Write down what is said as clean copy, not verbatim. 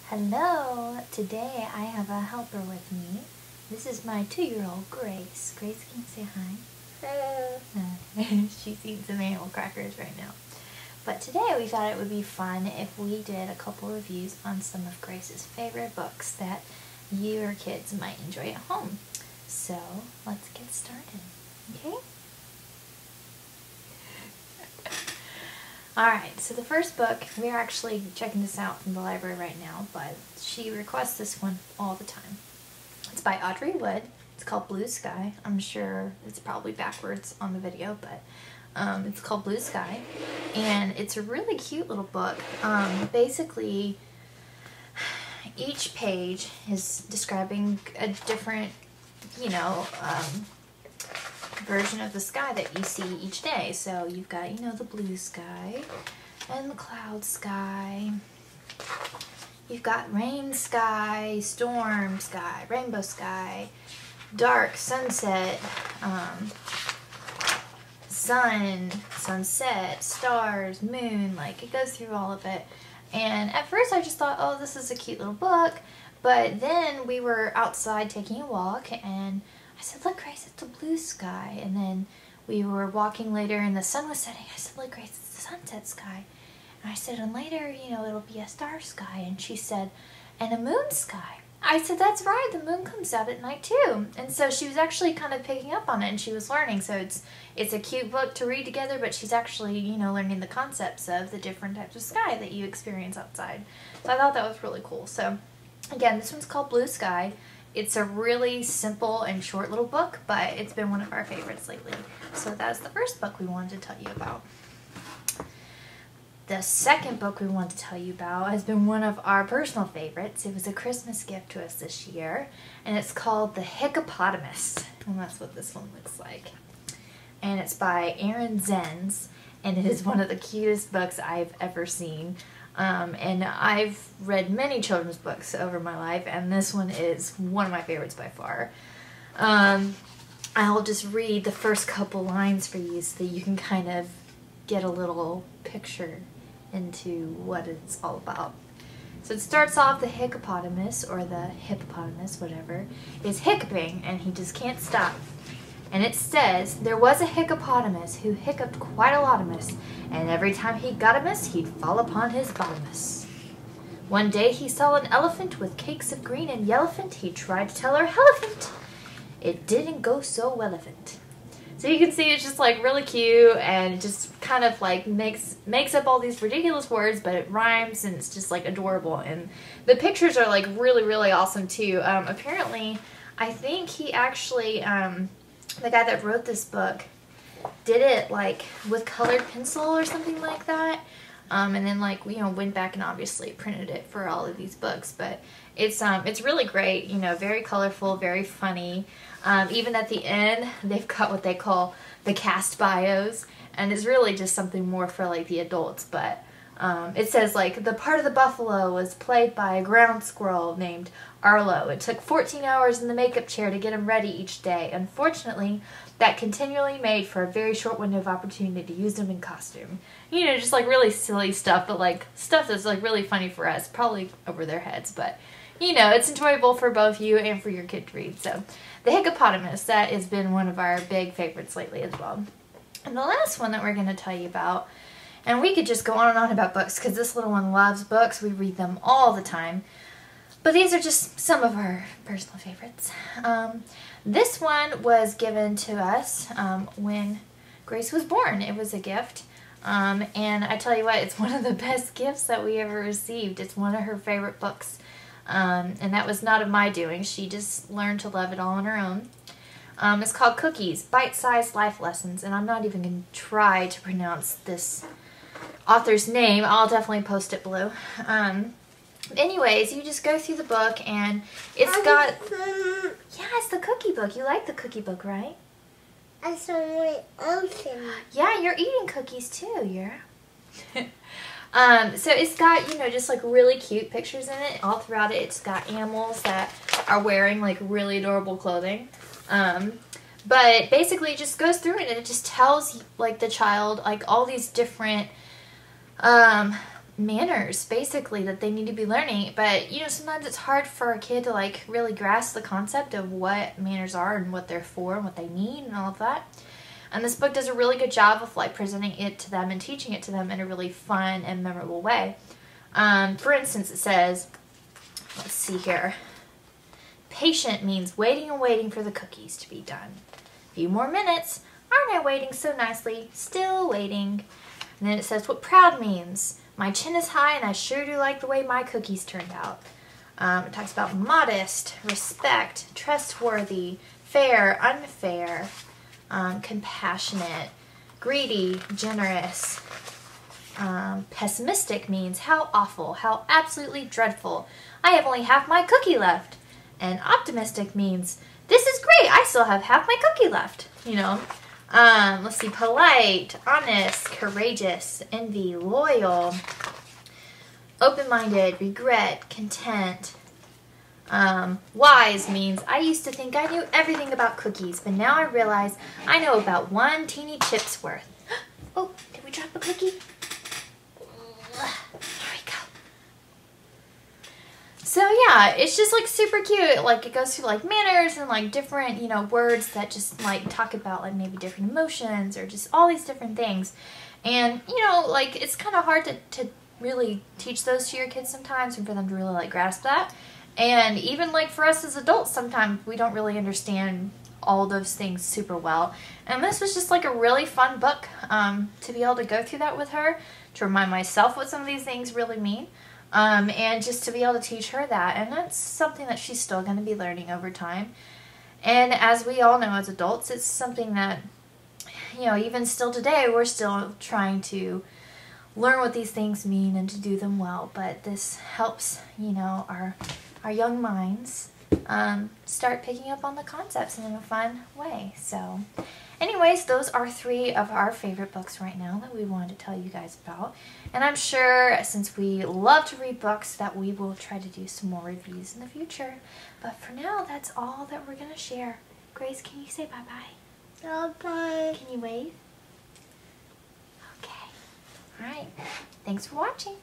Hello! Today I have a helper with me. This is my 2-year-old Grace. Grace, can you say hi? Hello. She's eating some animal crackers right now. But today we thought it would be fun if we did a couple reviews on some of Grace's favorite books that your kids might enjoy at home. So let's get started, okay? Alright, so the first book, we're actually checking this out from the library right now, but she requests this one all the time. It's by Audrey. It's called Blue Sky. I'm sure it's probably backwards on the video, but it's called Blue Sky. And it's a really cute little book. Basically, each page is describing a different, version of the sky that you see each day. So you've got, the blue sky and the cloud sky. You've got rain sky, storm sky, rainbow sky, dark, sunset, sun, sunset, stars, moon, like it goes through all of it. And at first I just thought, oh, this is a cute little book. But then we were outside taking a walk and I said, look, Grace, it's a blue sky. And then we were walking later and the sun was setting. I said, look, Grace, it's the sunset sky. And I said, and later, it'll be a star sky. And she said, and a moon sky. I said, that's right, the moon comes out at night too. And so she was actually kind of picking up on it and she was learning. So it's a cute book to read together, but she's actually, learning the concepts of the different types of sky that you experience outside. So I thought that was really cool. So again, this one's called Blue Sky. It's a really simple and short little book, but it's been one of our favorites lately. So that's the first book we wanted to tell you about. The second book we want to tell you about has been one of our personal favorites. It was a Christmas gift to us this year, and it's called The Hiccupotomus, and that's what this one looks like. And it's by Zenz, and it is one of the cutest books I've ever seen. And I've read many children's books over my life, and this one is one of my favorites by far. I'll just read the first couple lines for you so that you can kind of get a little picture into what it's all about. So it starts off, the hiccupotamus, or the hippopotamus, whatever, is hiccuping, and he just can't stop. And it says, there was a hiccupotamus who hiccuped quite a lotamus, and every time he got a miss, he'd fall upon his bottomus. One day he saw an elephant with cakes of green and yellowfant. He tried to tell her elephant. It didn't go so well-elephant. So you can see it's just like really cute, and it just kind of like makes up all these ridiculous words, but it rhymes and it's just like adorable. And the pictures are like really, really awesome too. Apparently, I think he actually, the guy that wrote this book did it like with colored pencil or something like that. And then like, went back and obviously printed it for all of these books. But it's really great, very colorful, very funny. Even at the end, they've got what they call the cast bios, and it's really just something more for like the adults. But it says like, the part of the buffalo was played by a ground squirrel named Arlo. It took 14 hours in the makeup chair to get him ready each day. Unfortunately, that continually made for a very short window of opportunity to use him in costume. Just like really silly stuff, but like stuff that's like really funny for us, probably over their heads, but it's enjoyable for both you and for your kid to read. So the hiccupotamus, that has been one of our big favorites lately as well. And the last one that we're going to tell you about, and we could just go on and on about books because this little one loves books. We read them all the time. But these are just some of our personal favorites. This one was given to us when Grace was born. It was a gift. And I tell you what, it's one of the best gifts that we ever received. It's one of her favorite books. And that was not of my doing. She just learned to love it all on her own. It's called Cookies, Bite-Sized Life Lessons. And I'm not even going to try to pronounce this author's name. I'll definitely post it below. Anyways, you just go through the book and it's got... Yeah, it's the cookie book. You like the cookie book, right? I saw my ocean. Yeah, you're eating cookies too, so it's got, just like really cute pictures in it. All throughout it, it's got animals that are wearing like really adorable clothing. But basically it just goes through it and it just tells like the child like all these different manners, basically, that they need to be learning. But, you know, sometimes it's hard for a kid to, like, really grasp the concept of what manners are and what they're for and what they mean and all of that. And this book does a really good job of, like, presenting it to them and teaching it to them in a really fun and memorable way. For instance, it says, let's see here, patient means waiting and waiting for the cookies to be done. A few more minutes. Aren't I waiting so nicely? Still waiting. And then it says what proud means. My chin is high and I sure do like the way my cookies turned out. It talks about modest, respect, trustworthy, fair, unfair, compassionate, greedy, generous. Pessimistic means how awful, how absolutely dreadful. I have only half my cookie left. And optimistic means this is great. I still have half my cookie left. You know. Let's see, polite, honest, courageous, envy, loyal, open-minded, regret, content. Wise means I used to think I knew everything about cookies, but now I realize I know about one teeny chip's worth. Oh, did we drop a cookie? There we go. So yeah, it's just like super cute. Like it goes through like manners and like different, you know, words that just like talk about like maybe different emotions or just all these different things. And you know, like it's kind of hard to really teach those to your kids sometimes and for them to really like grasp that. And even like for us as adults, sometimes we don't really understand all those things super well. And this was just like a really fun book to be able to go through that with her, to remind myself what some of these things really mean. And just to be able to teach her that. And that's something that she's still going to be learning over time. And as we all know as adults, it's something that, you know, even still today, we're still trying to learn what these things mean and to do them well. But this helps, you know, our young minds start picking up on the concepts in a fun way. So anyways, those are 3 of our favorite books right now that we wanted to tell you guys about. And I'm sure, since we love to read books, that we will try to do some more reviews in the future. But for now, that's all that we're going to share. Grace, can you say bye-bye? Bye-bye. Can you wave? Okay. All right. Thanks for watching.